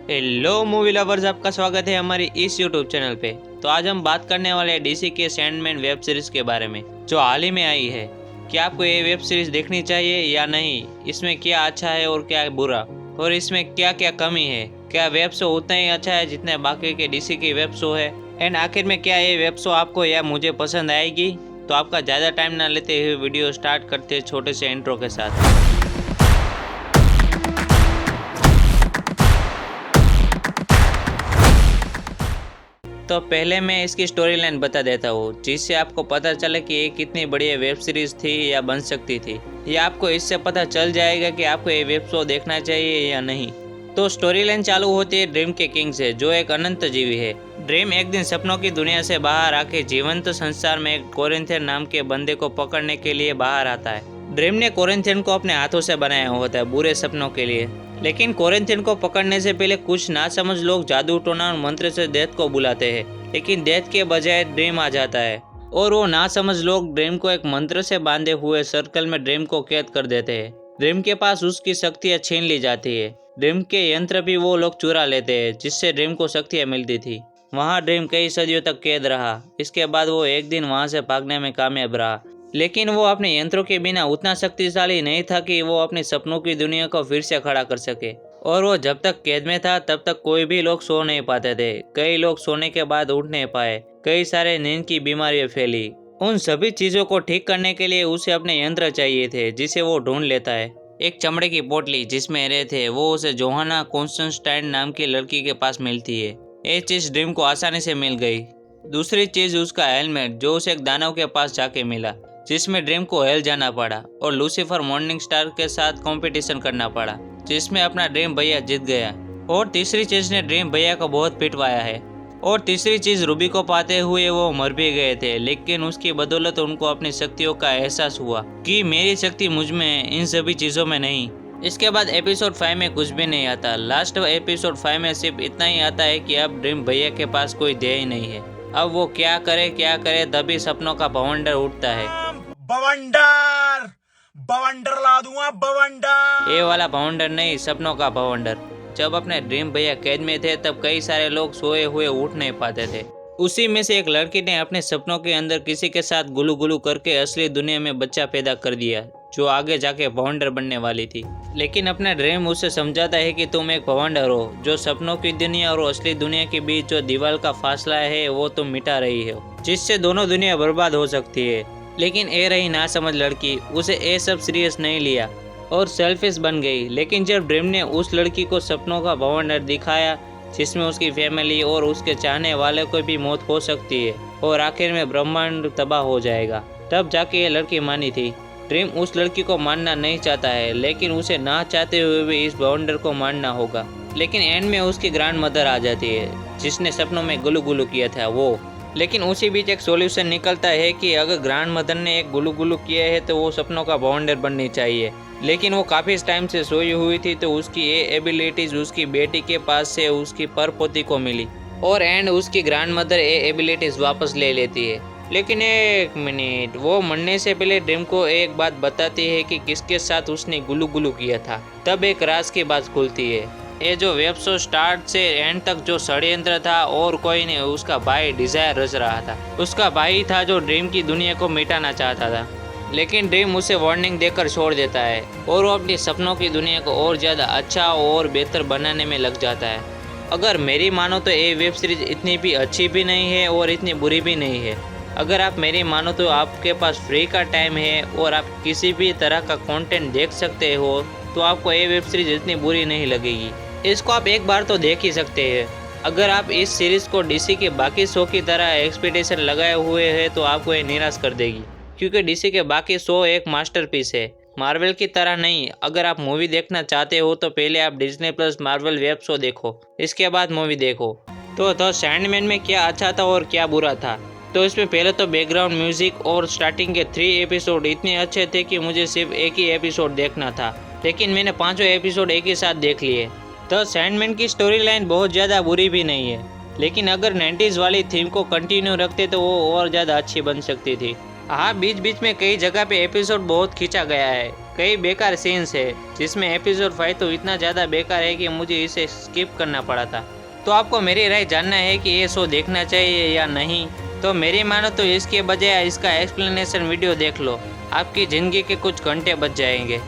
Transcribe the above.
Hello movie lovers, आपका स्वागत है हमारी इस यूट्यूब चैनल पे। तो आज हम बात करने वाले हैं डीसी के सैंडमैन वेब सीरीज के बारे में जो हाल ही में आई है। क्या आपको ये वेब सीरीज देखनी चाहिए या नहीं, इसमें क्या अच्छा है और क्या बुरा, और इसमें क्या क्या कमी है, क्या वेब शो उतना ही अच्छा है जितने बाकी के डीसी के वेब शो है, एंड आखिर में क्या ये वेब शो आपको या मुझे पसंद आएगी। तो आपका ज़्यादा टाइम ना लेते हुए वीडियो स्टार्ट करते हैं छोटे से इंट्रो के साथ। तो पहले मैं इसकी स्टोरी लाइन बता देता हूँ जिससे आपको पता चले कि ये कितनी बढ़िया वेब सीरीज थी या बन सकती थी, या आपको इससे पता चल जाएगा कि आपको ये वेब शो देखना चाहिए या नहीं। तो स्टोरी लाइन चालू होती है ड्रीम के किंग से, जो एक अनंत जीवी है। ड्रीम एक दिन सपनों की दुनिया से बाहर आके जीवंत संसार में एक कोरिंथियन नाम के बंदे को पकड़ने के लिए बाहर आता है। ड्रीम ने कोरिंथियन को अपने हाथों से बनाया होता है बुरे सपनों के लिए, लेकिन कोरिंथियन को पकड़ने से पहले कुछ नासमझ लोग जादू टोना और मंत्र से डेथ को बुलाते हैं, लेकिन डेथ के बजाय ड्रीम आ जाता है और वो नासमझ लोग ड्रीम को एक मंत्र से बांधे हुए सर्कल में ड्रीम को कैद कर देते हैं। ड्रीम के पास उसकी शक्तियाँ छीन ली जाती है। ड्रीम के यंत्र भी वो लोग चुरा लेते हैं जिससे ड्रीम को शक्तियाँ मिलती थी। वहाँ ड्रीम कई सदियों तक कैद रहा। इसके बाद वो एक दिन वहाँ से भागने में कामयाब रहा, लेकिन वो अपने यंत्रों के बिना उतना शक्तिशाली नहीं था कि वो अपने सपनों की दुनिया को फिर से खड़ा कर सके। और वो जब तक कैद में था तब तक कोई भी लोग सो नहीं पाते थे। कई लोग सोने के बाद उठ नहीं पाए, कई सारे नींद की बीमारियां फैली। उन सभी चीजों को ठीक करने के लिए उसे अपने यंत्र चाहिए थे जिसे वो ढूंढ लेता है। एक चमड़े की पोटली जिसमें रहे थे वो उसे जोहाना कॉन्स्टेंटाइन नाम की लड़की के पास मिलती है। ये चीज ड्रीम को आसानी से मिल गई। दूसरी चीज उसका हेलमेट जो उसे एक दानव के पास जाके मिला, जिसमें ड्रीम को हेल जाना पड़ा और लूसीफर मॉर्निंग स्टार के साथ कंपटीशन करना पड़ा, जिसमें अपना ड्रीम भैया जीत गया। और तीसरी चीज ने ड्रीम भैया को बहुत पिटवाया है। और तीसरी चीज रूबी को पाते हुए वो मर भी गए थे, लेकिन उसकी बदौलत उनको अपनी शक्तियों का एहसास हुआ कि मेरी शक्ति मुझ में है, इन सभी चीजों में नहीं। इसके बाद एपिसोड 5 में कुछ भी नहीं आता। लास्ट एपिसोड 5 में सिर्फ इतना ही आता है कि अब ड्रीम भैया के पास कोई ध्येय नहीं है। अब वो क्या करे तभी सपनों का भवंडर उठता है। बवंडर बवंडर ला दूंगा बवंडर। ये वाला भवंडर नहीं, सपनों का भवंडर। जब अपने ड्रीम भैया कैद में थे तब कई सारे लोग सोए हुए उठ नहीं पाते थे। उसी में से एक लड़की ने अपने सपनों के अंदर किसी के साथ गुलू गुलू करके असली दुनिया में बच्चा पैदा कर दिया, जो आगे जाके भवंडर बनने वाली थी। लेकिन अपना ड्रीम उसे समझाता है कि तुम एक भवंडर हो, जो सपनों की दुनिया और असली दुनिया के बीच जो दीवार का फासला है वो तुम मिटा रही हो, जिससे दोनों दुनिया बर्बाद हो सकती है। लेकिन ये रही ना समझ लड़की, उसे ये सब सीरियस नहीं लिया और सेल्फिश बन गई। लेकिन जब ड्रीम ने उस लड़की को सपनों का भवंडर दिखाया जिसमें उसकी फैमिली और उसके चाहने वाले को भी मौत हो सकती है और आखिर में ब्रह्मांड तबाह हो जाएगा, तब जाके ये लड़की मानी थी। ड्रीम उस लड़की को मानना नहीं चाहता है, लेकिन उसे ना चाहते हुए भी इस भवंडर को मानना होगा। लेकिन एंड में उसकी ग्रैंड मदर आ जाती है जिसने सपनों में गुलू गुलू किया था वो। लेकिन उसी बीच एक सॉल्यूशन निकलता है कि अगर ग्रैंड मदर ने एक गुलू गुलू किया है तो वो सपनों का भवंडर बननी चाहिए। लेकिन वो काफ़ी टाइम से सोई हुई थी, तो उसकी ये एबिलिटीज उसकी बेटी के पास से उसकी परपोती को मिली और एंड उसकी ग्रैंड मदर ये एबिलिटीज वापस ले लेती है। लेकिन एक मिनट, वो मरने से पहले ड्रीम को एक बात बताती है कि किसके साथ उसने गुलू गुलू किया था। तब एक राज की बात खुलती है। ये जो वेब शो स्टार्ट से एंड तक जो षड्यंत्र था और कोई नहीं, उसका भाई डिजायर रच रहा था। उसका भाई था जो ड्रीम की दुनिया को मिटाना चाहता था, लेकिन ड्रीम उसे वार्निंग देकर छोड़ देता है और वो अपनी सपनों की दुनिया को और ज़्यादा अच्छा और बेहतर बनाने में लग जाता है। अगर मेरी मानो तो ये वेब सीरीज इतनी भी अच्छी भी नहीं है और इतनी बुरी भी नहीं है। अगर आप मेरी मानो तो आपके पास फ्री का टाइम है और आप किसी भी तरह का कंटेंट देख सकते हो, तो आपको ये वेब सीरीज इतनी बुरी नहीं लगेगी। इसको आप एक बार तो देख ही सकते हैं। अगर आप इस सीरीज़ को डीसी के बाकी शो की तरह एक्सपेक्टेशन लगाए हुए हैं तो आपको ये निराश कर देगी, क्योंकि डीसी के बाकी शो एक मास्टरपीस है, मार्वल की तरह नहीं। अगर आप मूवी देखना चाहते हो तो पहले आप Disney plus Marvel web show देखो, इसके बाद मूवी देखो। तो द सैंडमैन में क्या अच्छा था और क्या बुरा था? तो इसमें पहले तो बैकग्राउंड म्यूजिक और स्टार्टिंग के 3 एपिसोड इतने अच्छे थे कि मुझे सिर्फ एक ही एपिसोड देखना था, लेकिन मैंने 5 एपिसोड एक ही साथ देख लिए। द सैंडमैन की स्टोरी लाइन बहुत ज़्यादा बुरी भी नहीं है, लेकिन अगर 90s वाली थीम को कंटिन्यू रखते तो वो और ज़्यादा अच्छी बन सकती थी। हाँ, बीच बीच में कई जगह पे एपिसोड बहुत खींचा गया है, कई बेकार सीन्स है, जिसमें एपिसोड 5 तो इतना ज़्यादा बेकार है कि मुझे इसे स्किप करना पड़ा था। तो आपको मेरी राय जानना है कि ये शो देखना चाहिए या नहीं, तो मेरी मानो तो इसके बजाय इसका एक्सप्लेनेशन वीडियो देख लो, आपकी ज़िंदगी के कुछ घंटे बच जाएंगे।